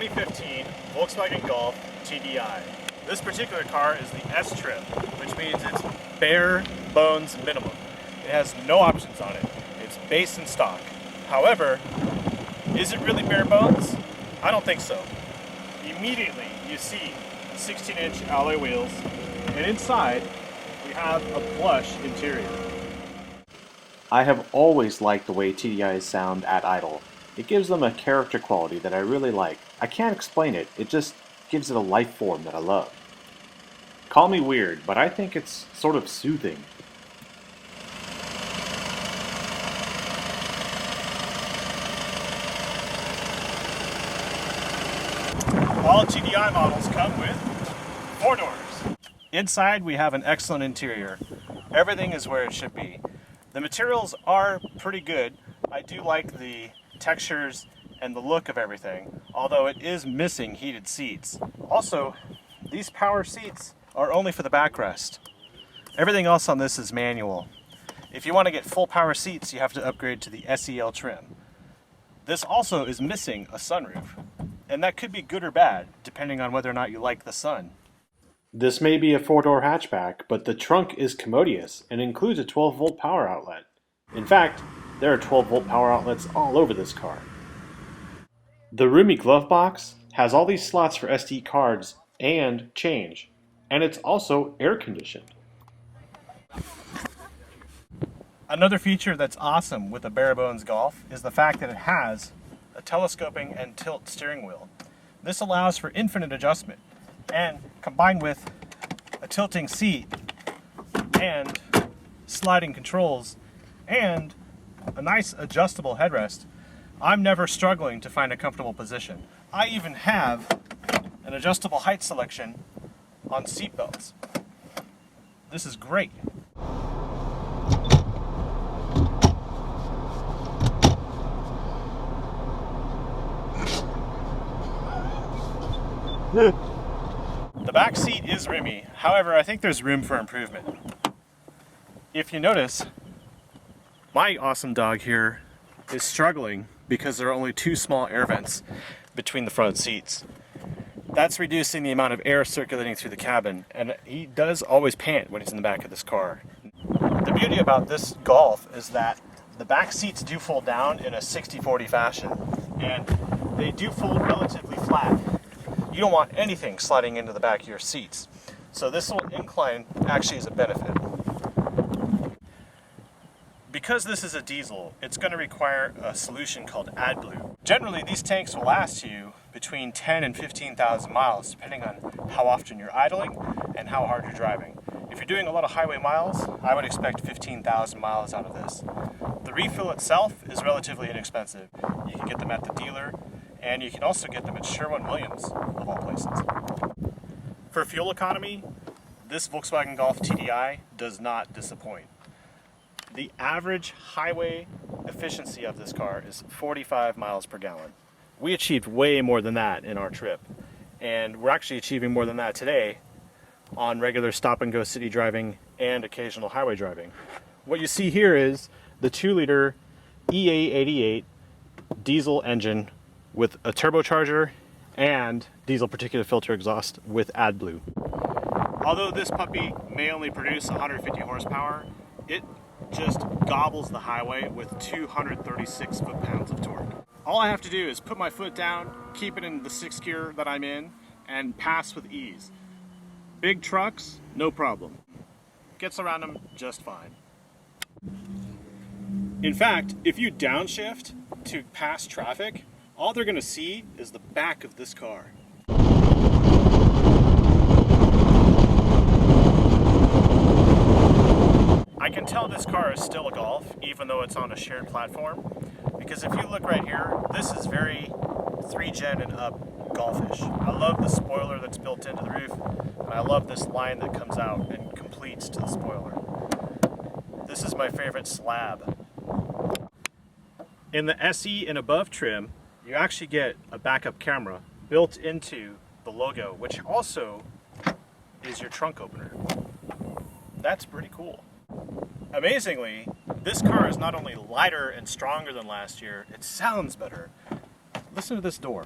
2015 Volkswagen Golf TDI. This particular car is the S trim, which means it's bare bones minimum. It has no options on it. It's base and stock. However, is it really bare bones? I don't think so. Immediately you see 16-inch alloy wheels, and inside we have a plush interior. I have always liked the way TDIs sound at idle. It gives them a character quality that I really like. I can't explain it, it just gives it a life form that I love. Call me weird, but I think it's sort of soothing. All TDI models come with 4 doors. Inside we have an excellent interior. Everything is where it should be. The materials are pretty good. I do like the textures and the look of everything, although it is missing heated seats. Also, these power seats are only for the backrest. Everything else on this is manual. If you want to get full power seats, you have to upgrade to the SEL trim. This also is missing a sunroof, and that could be good or bad, depending on whether or not you like the sun. This may be a 4-door hatchback, but the trunk is commodious and includes a 12-volt power outlet. In fact, there are 12-volt power outlets all over this car. The Roomy Glovebox has all these slots for SD cards and change, and it's also air conditioned. Another feature that's awesome with the bare bones Golf is the fact that it has a telescoping and tilt steering wheel. This allows for infinite adjustment, and combined with a tilting seat and sliding controls and a nice adjustable headrest, I'm never struggling to find a comfortable position. I even have an adjustable height selection on seat belts. This is great. The back seat is roomy, however I think there's room for improvement. If you notice, my awesome dog here is struggling because there are only 2 small air vents between the front seats. That's reducing the amount of air circulating through the cabin, and he does always pant when he's in the back of this car. The beauty about this Golf is that the back seats do fold down in a 60-40 fashion, and they do fold relatively flat. You don't want anything sliding into the back of your seats. So this little incline actually is a benefit. Because this is a diesel, it's going to require a solution called AdBlue. Generally, these tanks will last you between 10 and 15,000 miles, depending on how often you're idling and how hard you're driving. If you're doing a lot of highway miles, I would expect 15,000 miles out of this. The refill itself is relatively inexpensive. You can get them at the dealer, and you can also get them at Sherwin-Williams, of all places. For fuel economy, this Volkswagen Golf TDI does not disappoint. The average highway efficiency of this car is 45 miles per gallon. We achieved way more than that in our trip, and we're actually achieving more than that today on regular stop-and-go city driving and occasional highway driving. What you see here is the 2-liter EA88 diesel engine with a turbocharger and diesel particulate filter exhaust with AdBlue. Although this puppy may only produce 150 horsepower, it just gobbles the highway with 236 foot-pounds of torque. All I have to do is put my foot down, keep it in the 6th gear that I'm in, and pass with ease. Big trucks, no problem. Gets around them just fine. In fact, if you downshift to pass traffic, all they're going to see is the back of this car. I can tell this car is still a Golf, even though it's on a shared platform, because if you look right here, this is very 3-gen and up Golfish. I love the spoiler that's built into the roof, and I love this line that comes out and completes to the spoiler. This is my favorite slab. In the SE and above trim, you actually get a backup camera built into the logo, which also is your trunk opener. That's pretty cool. Amazingly, this car is not only lighter and stronger than last year, it sounds better. Listen to this door.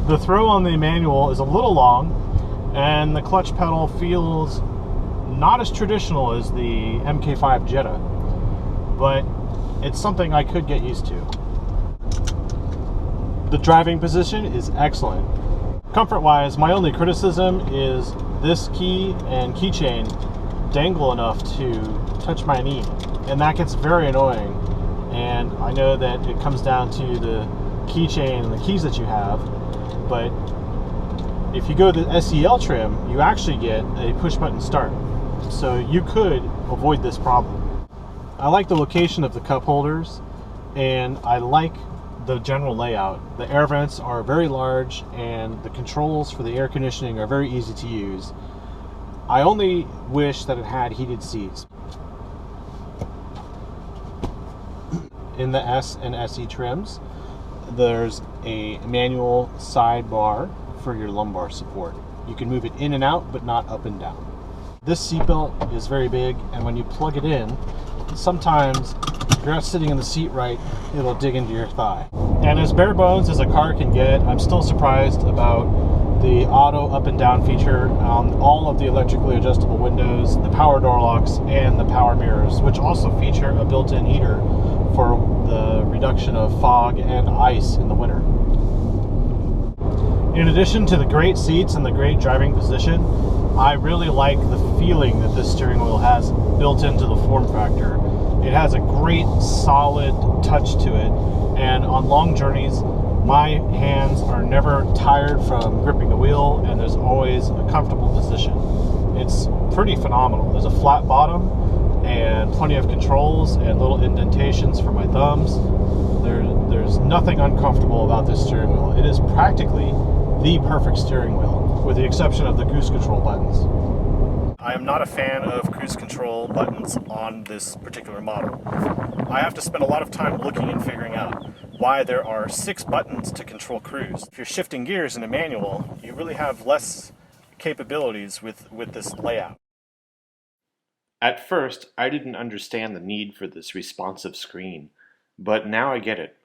The throw on the manual is a little long, and the clutch pedal feels not as traditional as the MK5 Jetta, but it's something I could get used to. The driving position is excellent. Comfort-wise, my only criticism is this key and keychain dangle enough to touch my knee, and that gets very annoying. And I know that it comes down to the keychain and the keys that you have, but if you go to the SEL trim, you actually get a push-button start, so you could avoid this problem. I like the location of the cup holders, and I like the general layout. The air vents are very large, and the controls for the air conditioning are very easy to use. I only wish that it had heated seats. In the S and SE trims, there's a manual sidebar for your lumbar support. You can move it in and out, but not up and down. This seatbelt is very big, and when you plug it in, sometimes if you're not sitting in the seat right, it'll dig into your thigh. And as bare bones as a car can get, I'm still surprised about the auto up and down feature on all of the electrically adjustable windows, the power door locks, and the power mirrors, which also feature a built-in heater for the reduction of fog and ice in the winter. In addition to the great seats and the great driving position, I really like the feeling that this steering wheel has built into the form factor. It has a great solid touch to it, and on long journeys my hands are never tired from gripping the wheel, and there's always a comfortable position. It's pretty phenomenal. There's a flat bottom and plenty of controls and little indentations for my thumbs. There's nothing uncomfortable about this steering wheel. It is practically the perfect steering wheel, with the exception of the cruise control buttons. I am not a fan of cruise control buttons on this particular model. I have to spend a lot of time looking and figuring out why there are 6 buttons to control cruise. If you're shifting gears in a manual, you really have less capabilities with this layout. At first, I didn't understand the need for this responsive screen, but now I get it.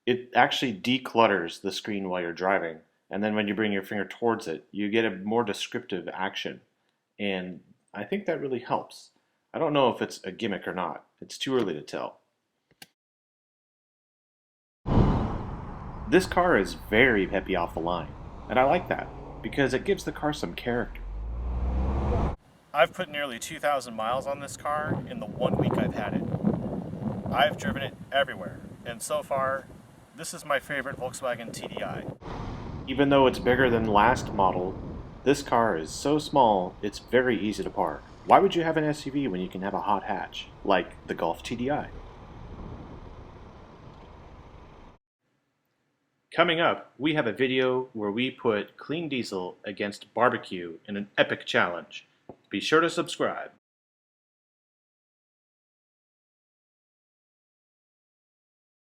It actually declutters the screen while you're driving, and then when you bring your finger towards it, you get a more descriptive action. And I think that really helps. I don't know if it's a gimmick or not. It's too early to tell. This car is very peppy off the line, and I like that because it gives the car some character. I've put nearly 2,000 miles on this car in the 1 week I've had it. I've driven it everywhere, and so far, this is my favorite Volkswagen TDI. Even though it's bigger than the last model, this car is so small, it's very easy to park. Why would you have an SUV when you can have a hot hatch, like the Golf TDI? Coming up, we have a video where we put clean diesel against barbecue in an epic challenge. Be sure to subscribe.